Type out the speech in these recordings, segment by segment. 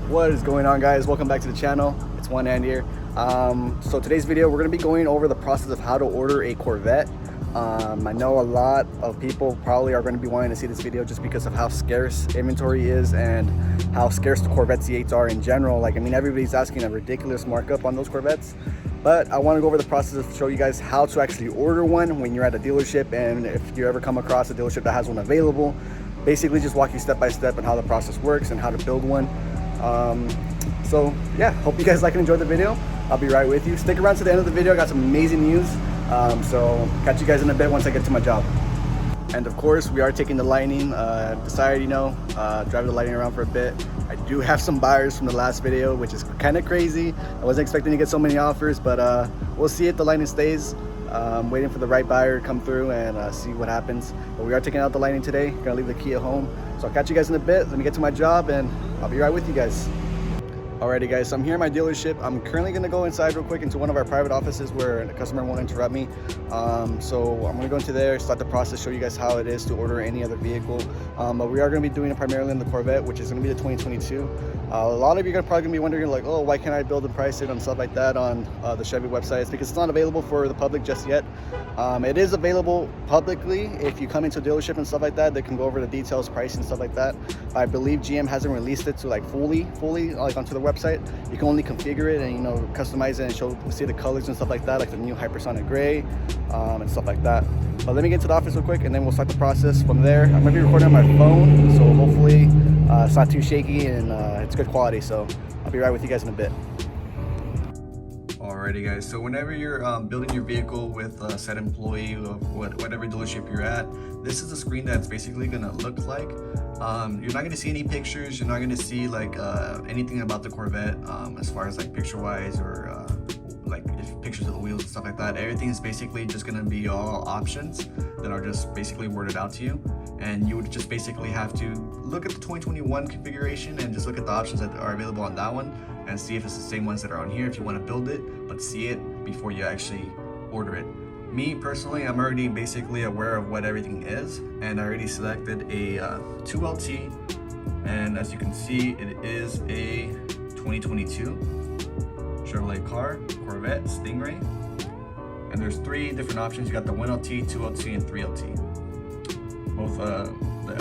What is going on, guys? Welcome back to the channel. It's One Hand here. So today's video, we're going to be going over the process of how to order a Corvette. I know a lot of people probably are going to be wanting to see this video just because of how scarce inventory is and how scarce the Corvette C8s are in general. Like, I mean, everybody's asking a ridiculous markup on those Corvettes, but I want to go over the process of show you guys how to actually order one when you're at a dealership, and if you ever come across a dealership that has one available, basically just walk you step by step on how the process works and how to build one. So yeah, hope you guys like and enjoy the video. I'll be right with you. Stick around to the end of the video. I got some amazing news. So catch you guys in a bit once I get to my job. And of course, we are taking the Lightning. Decided, drive the Lightning around for a bit. I do have some buyers from the last video, which is kind of crazy. I wasn't expecting to get so many offers, but we'll see if the Lightning stays. Waiting for the right buyer to come through and see what happens. But we are taking out the Lightning today. Gonna leave the key at home. So I'll catch you guys in a bit. Let me get to my job and I'll be right with you guys. Alrighty guys, so I'm here at my dealership. I'm currently gonna go inside real quick into one of our private offices where the customer won't interrupt me. So I'm gonna go into there, start the process, show you guys how it is to order any other vehicle. But we are gonna be doing it primarily in the Corvette, which is gonna be the 2022. A lot of you are probably gonna be wondering like, oh, why can't I build and price it and stuff like that on the Chevy website? It's because it's not available for the public just yet. It is available publicly. If you come into a dealership and stuff like that, they can go over the details, price and stuff like that. I believe GM hasn't released it to like fully like onto the website. You can only configure it and customize it and see the colors and stuff like that, like the new hypersonic gray and stuff like that. But let me get to the office real quick and then we'll start the process from there. I'm gonna be recording on my phone, so hopefully it's not too shaky and it's good quality. So I'll be right with you guys in a bit. Alrighty guys, so whenever you're building your vehicle with a set employee of whatever dealership you're at, this is the screen that's basically gonna look like. You're not gonna see any pictures, you're not gonna see like anything about the Corvette as far as like picture wise or like pictures of the wheels and stuff like that. Everything is basically just gonna be all options that are just basically worded out to you, and you would just basically have to look at the 2021 configuration and just look at the options that are available on that one and see if it's the same ones that are on here if you want to build it, but see it before you actually order it. Me personally, I'm already basically aware of what everything is, and I already selected a 2LT, and as you can see, it is a 2022 Chevrolet car, Corvette Stingray, and there's three different options. You got the 1LT, 2LT, and 3LT. Both the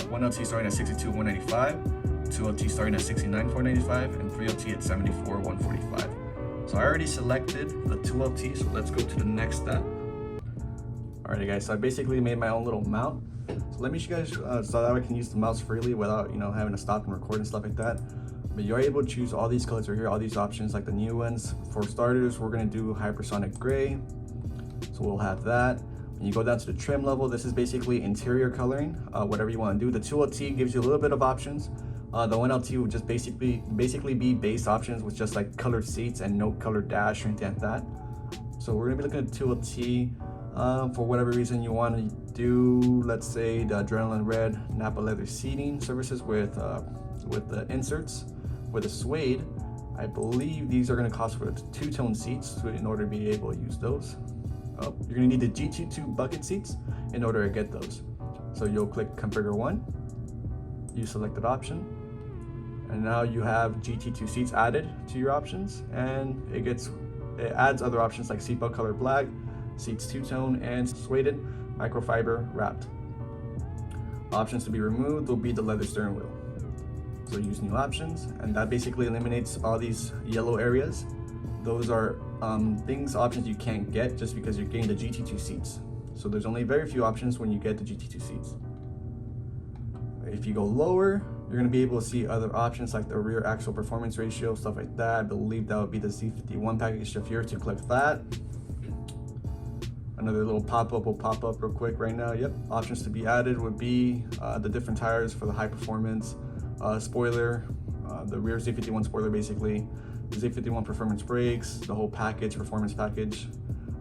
1LT starting at $62,195, 2LT starting at $69,495, and 3LT at $74,145. So I already selected the 2LT, so let's go to the next step. Alrighty guys, so I basically made my own little mount. So let me show you guys so that I can use the mouse freely without having to stop and record and stuff like that. But you're able to choose all these colors right here, all these options like the new ones. For starters, we're gonna do hypersonic gray, so we'll have that. When you go down to the trim level, this is basically interior coloring, whatever you want to do. The 2LT gives you a little bit of options. The 1LT would just basically be base options with just like colored seats and no colored dash or anything like that. So we're gonna be looking at 2LT. For whatever reason you want to do, let's say the Adrenaline Red Napa leather seating services with the inserts with a suede. I believe these are going to cost for the two-tone seats in order to be able to use those. You're going to need the Gt2 Bucket Seats in order to get those. So you'll click configure one, you select that option, and now you have Gt2 seats added to your options, and it adds other options like seatbelt color black, seats two-tone, and suede microfiber wrapped. Options to be removed will be the leather steering wheel. So use new options, and that basically eliminates all these yellow areas. Those are options you can't get just because you're getting the Gt2 seats. So there's only very few options when you get the Gt2 seats. If you go lower, you're going to be able to see other options like the rear axle performance ratio, stuff like that. I believe that would be the Z51 package. If you were to click that, another little pop-up will pop up real quick right now. Yep, options to be added would be the different tires for the high performance, spoiler, the rear Z51 spoiler basically, the Z51 performance brakes, the whole package, performance package,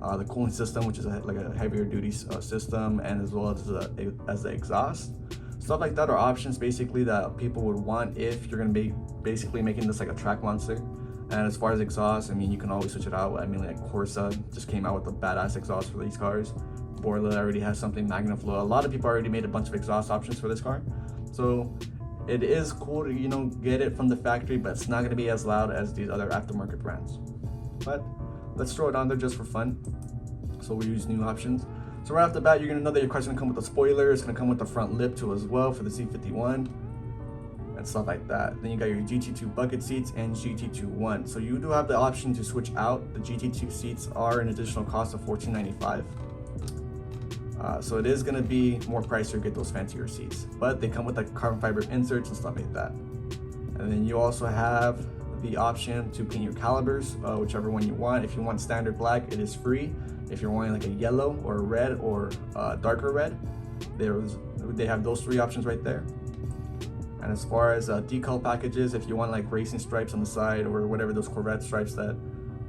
the cooling system, which is like a heavier duty system, and as well as the exhaust. Stuff like that are options basically that people would want if you're going to be basically making this like a track monster. And as far as exhaust, I mean, you can always switch it out. I mean, like Corsa just came out with a badass exhaust for these cars. Borla already has something, Magnaflow. A lot of people already made a bunch of exhaust options for this car. So It is cool to, you know, get it from the factory, but it's not going to be as loud as these other aftermarket brands. But let's throw it on there just for fun. So we use new options. So right off the bat, you're going to know that your car's going to come with a spoiler. It's going to come with the front lip too as well for the C51 and stuff like that. Then you got your Gt2 Bucket Seats and Gt2 One. So you do have the option to switch out. The Gt2 seats are an additional cost of $14.95. So it is going to be more pricier to get those fancier seats, but they come with like carbon fiber inserts and stuff like that. And then you also have the option to paint your calibers, whichever one you want. If you want standard black, it is free. If you're wanting like a yellow or a red or darker red, they have those three options right there. And as far as decal packages, if you want like racing stripes on the side or whatever those Corvette stripes that,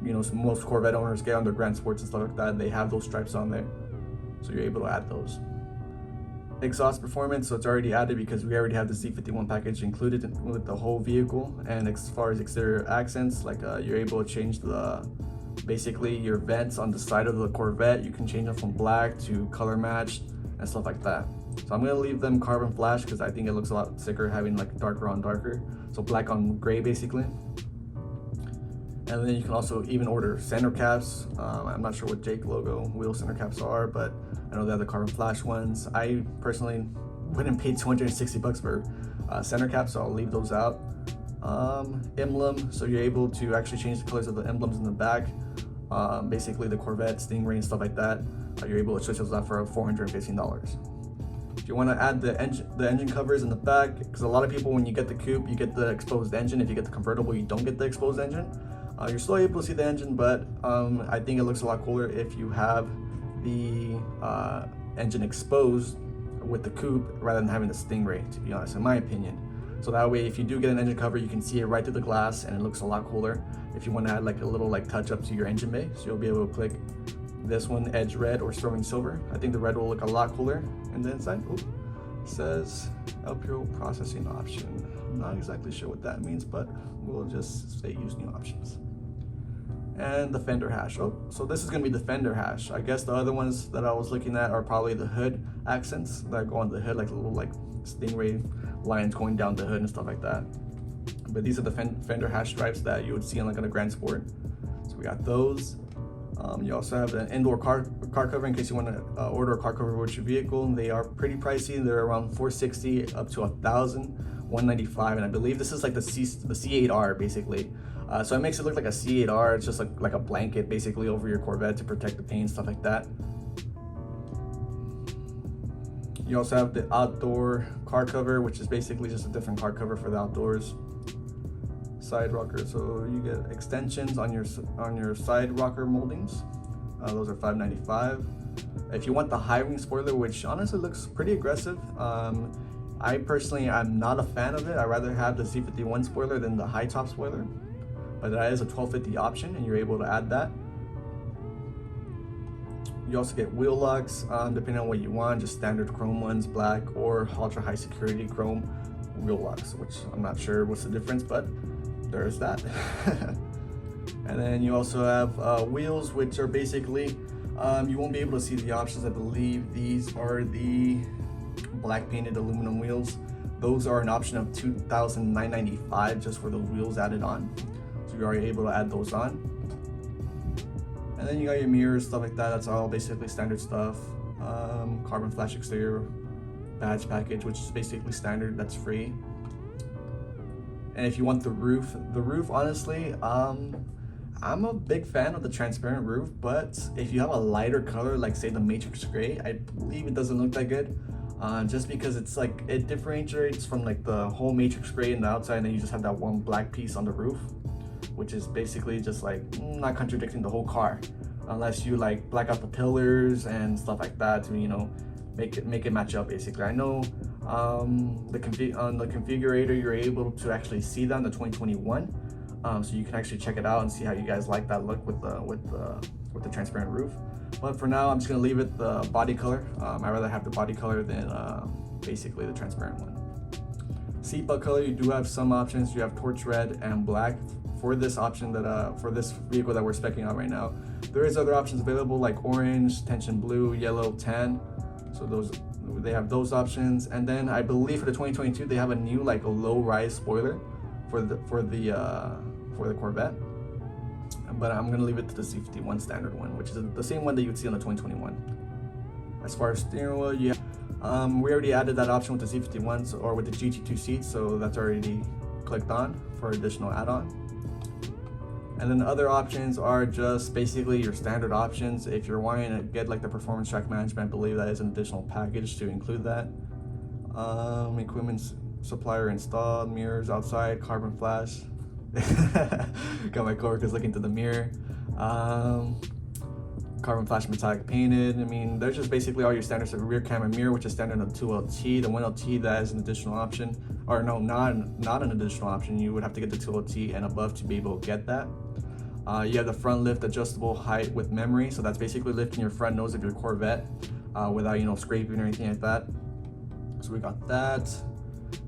you know, most Corvette owners get on their Grand Sports and stuff like that, they have those stripes on there. So you're able to add those. Exhaust performance, so it's already added because we already have the C51 package included with the whole vehicle. And as far as exterior accents, like you're able to change basically your vents on the side of the Corvette. You can change them from black to color matched and stuff like that. So I'm gonna leave them carbon flash because I think it looks a lot sicker having like darker on darker. So black on gray basically. And then you can also even order center caps. I'm not sure what Jake logo wheel center caps are, but I know they have the carbon flash ones. I personally wouldn't pay 260 bucks for center caps, so I'll leave those out. Emblem, so you're able to actually change the colors of the emblems in the back. Basically the Corvette, Stingray and stuff like that. You're able to switch those out for $415. If you want to add the engine covers in the back, because a lot of people, when you get the coupe, you get the exposed engine. If you get the convertible, you don't get the exposed engine. You're still able to see the engine, but I think it looks a lot cooler if you have the engine exposed with the coupe rather than having the Stingray, to be honest, in my opinion. So that way, if you do get an engine cover, you can see it right through the glass and it looks a lot cooler. If you want to add like a little like touch up to your engine bay, so you'll be able to click this one, edge red or sterling silver. I think the red will look a lot cooler. And then inside, it says LPO processing option. I'm not exactly sure what that means, but we'll just say use new options. And the fender hash. So this is gonna be the fender hash. I guess the other ones that I was looking at are probably the hood accents that go on the hood, like little like Stingray lines going down the hood and stuff like that. But these are the fender hash stripes that you would see on like on a Grand Sport. So we got those. You also have an indoor car cover in case you want to order a car cover with your vehicle. They are pretty pricey. They're around $460 up to $1,195, and I believe this is like the C8R basically. So it makes it look like a C8R. It's just like a blanket basically over your Corvette to protect the paint, stuff like that. You also have the outdoor car cover, which is basically just a different car cover for the outdoors. Side rocker, so you get extensions on your side rocker moldings. Those are $595. If you want the high wing spoiler, which honestly looks pretty aggressive, I personally am not a fan of it. I'd rather have the C51 spoiler than the high top spoiler, but that is a $1250 option and you're able to add that. You also get wheel locks, depending on what you want, just standard chrome ones, black, or ultra high security chrome wheel locks, which I'm not sure what's the difference, but there's that. And then you also have wheels, which are basically, you won't be able to see the options. I believe these are the black painted aluminum wheels. Those are an option of $2,995 just for those wheels added on. So you are able to add those on. And then you got your mirrors, stuff like that. That's all basically standard stuff. Carbon flash exterior badge package, which is basically standard, that's free. And if you want the roof honestly, I'm a big fan of the transparent roof, but if you have a lighter color, like say the Matrix Gray, I believe it doesn't look that good. Just because it's like, it differentiates from like the whole Matrix Gray in the outside, and then you just have that one black piece on the roof, which is basically just like not contradicting the whole car, unless you like black out the pillars and stuff like that to, you know, make it match up basically. I know on the configurator you're able to actually see that on the 2021, so you can actually check it out and see how you guys like that look with the transparent roof. But for now, I'm just gonna leave it the body color. I'd rather have the body color than basically the transparent one. Seat butt color, you do have some options. You have torch red and black for this option that for this vehicle that we're speccing out right now. There is other options available like orange, tension blue, yellow, tan. So those they have those options. And then I believe for the 2022 they have a new like a low rise spoiler for the Corvette, but I'm gonna leave it to the C51 standard one, which is the same one that you'd see on the 2021. As far as steering wheel, we already added that option with the C51 or with the Gt2 seats, so that's already clicked on for additional add-on. And then the other options are just basically your standard options. If you're wanting to get like the performance track management, I believe that is an additional package to include that. Equipment supplier installed, mirrors outside, carbon flash. Got my coworkers looking to the mirror. Carbon flash metallic painted. I mean, there's just basically all your standards. Rear camera mirror, which is standard on the 2LT. The 1LT, that is an additional option. Or no, not an additional option. You would have to get the 2LT and above to be able to get that. You have the front lift adjustable height with memory. So that's basically lifting your front nose of your Corvette without, you know, scraping or anything like that. So we got that.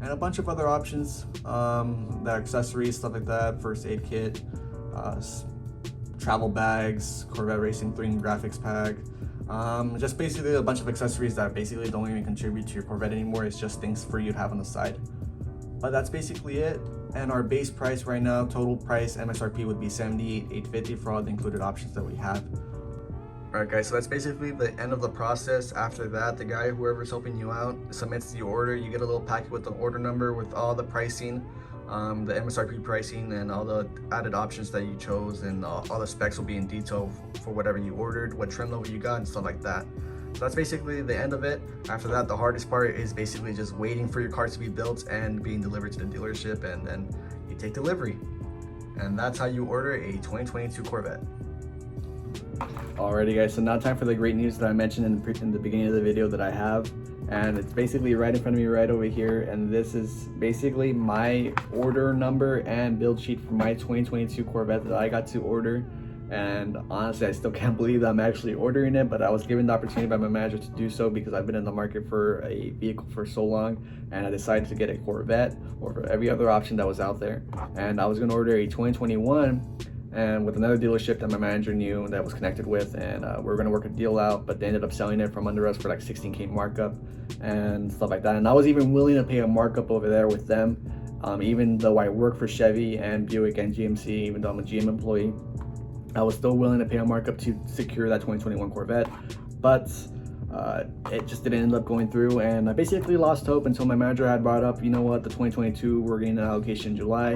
And a bunch of other options, the accessories, stuff like that, first aid kit, travel bags, Corvette Racing Theme graphics pack, just basically a bunch of accessories that basically don't even contribute to your Corvette anymore. It's just things for you to have on the side. But that's basically it. And our base price right now, total price MSRP would be $78,850 for all the included options that we have. Alright guys, so that's basically the end of the process. After that, the guy, whoever's helping you out, submits the order. You get a little packet with the order number with all the pricing, the MSRP pricing, and all the added options that you chose, and all the specs will be in detail for whatever you ordered, what trim level you got, and stuff like that. So that's basically the end of it. After that, the hardest part is basically just waiting for your car to be built and being delivered to the dealership, and then you take delivery. And that's how you order a 2022 Corvette. Alrighty guys, so now time for the great news that I mentioned in the beginning of the video that I have, and it's basically right in front of me right over here, and this is basically my order number and build sheet for my 2022 Corvette that I got to order. And honestly, I still can't believe that I'm actually ordering it, but I was given the opportunity by my manager to do so because I've been in the market for a vehicle for so long, and I decided to get a Corvette over every other option that was out there. And I was going to order a 2021 and with another dealership that my manager knew that was connected with, and we were going to work a deal out, but they ended up selling it from under us for like 16K markup and stuff like that. And I was even willing to pay a markup over there with them, even though I work for Chevy and Buick and GMC, even though I'm a GM employee. I was still willing to pay a markup to secure that 2021 Corvette, but it just didn't end up going through, and I basically lost hope until my manager had brought up, you know what, the 2022, we're getting an allocation in July,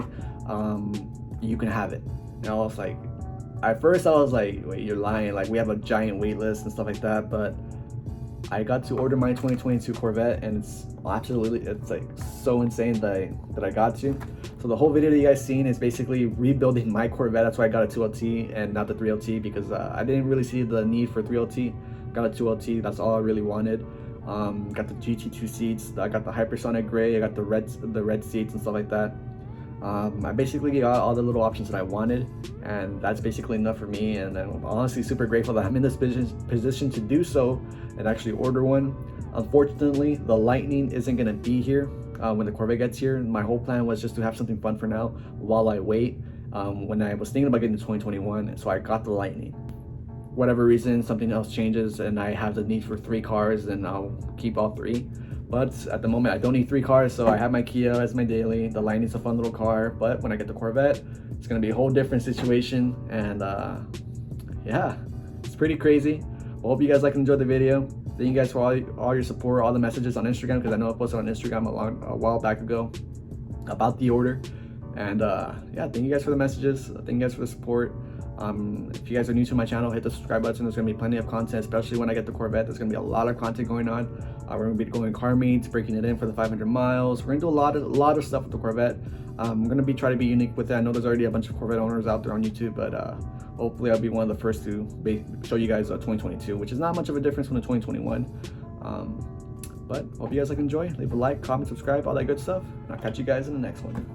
you can have it. And I was like, at first I was like, wait, you're lying, like we have a giant wait list and stuff like that, but I got to order my 2022 Corvette, and it's absolutely, it's like so insane that I got to. So the whole video that you guys seen is basically rebuilding my Corvette. That's why I got a 2LT and not the 3LT, because I didn't really see the need for 3LT. Got a 2LT, that's all I really wanted. Got the Gt2 seats, I got the hypersonic gray, I got the red seats and stuff like that. I basically got all the little options that I wanted, and that's basically enough for me, and I'm honestly super grateful that I'm in this position to do so and actually order one. Unfortunately, the Lightning isn't going to be here when the Corvette gets here. My whole plan was just to have something fun for now while I wait, when I was thinking about getting the 2021, so I got the Lightning. Whatever reason, something else changes and I have the need for 3 cars, then I'll keep all 3. But at the moment, I don't need 3 cars, so I have my Kia as my daily. The Lightning's a fun little car, but when I get the Corvette, it's gonna be a whole different situation. And yeah, it's pretty crazy. Well, hope you guys enjoyed the video. Thank you guys for all your support, all the messages on Instagram, because I know I posted on Instagram a while back ago about the order. And yeah, thank you guys for the messages. Thank you guys for the support. If you guys are new to my channel, hit the subscribe button. There's going to be plenty of content, especially when I get the Corvette. There's going to be a lot of content going on. We're going to be going car meets, breaking it in for the 500 miles. We're going to do a lot of stuff with the Corvette. I'm going to try to be unique with it. I know there's already a bunch of Corvette owners out there on YouTube, but hopefully I'll be one of the first to show you guys 2022, which is not much of a difference from the 2021. But hope you guys enjoy. Leave a like, comment, subscribe, all that good stuff. And I'll catch you guys in the next one.